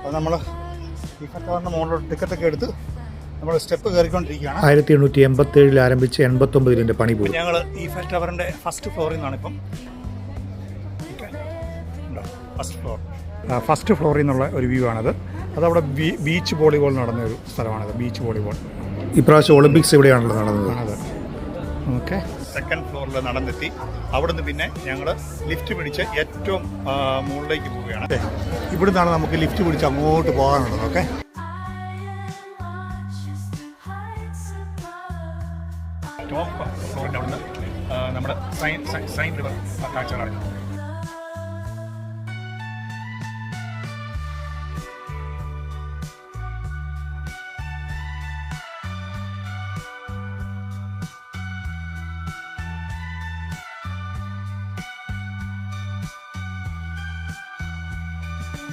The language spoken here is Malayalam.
അപ്പോൾ നമ്മൾ ഈഫൽ ടവറിൻ്റെ മുകളിലോട്ട് ടിക്കറ്റൊക്കെ എടുത്ത് നമ്മൾ സ്റ്റെപ്പ് കയറിക്കൊണ്ടിരിക്കുകയാണ്. 1887 ആരംഭിച്ച് 89 ഇതിൻ്റെ പണി പോയി. ഞങ്ങൾ ഈഫൽ ടവറിൻ്റെ ഫസ്റ്റ് ഫ്ലോറിൽ നിന്നാണ് ഇപ്പം. ഫസ്റ്റ് ഫ്ലോറിൽ നിന്നുള്ള ഒരു വ്യൂ ആണത്. അതവിടെ ബീച്ച് വോളിബോൾ നടന്നൊരു സ്ഥലമാണത്. ബീച്ച് വോളിബോൾ ഇപ്രാവശ്യം ഒളിമ്പിക്സ് ഇവിടെയാണല്ലോ നടന്നത്. ഓക്കെ, സെക്കൻഡ് ഫ്ലോറിൽ നടന്നെത്തി. അവിടുന്ന് പിന്നെ ഞങ്ങൾ ലിഫ്റ്റ് പിടിച്ച് ഏറ്റവും മുകളിലേക്ക് പോവുകയാണ്. ഇവിടുന്നാണ് നമുക്ക് ലിഫ്റ്റ് പിടിച്ച് അങ്ങോട്ട് പോകാനുള്ളത്. ഓക്കെ, ടോപ്പ് ഫ്ലോറിൻ്റെ അവിടുന്ന് നമ്മുടെ സൈൻ റിവർ കാഴ്ചകളാണ്.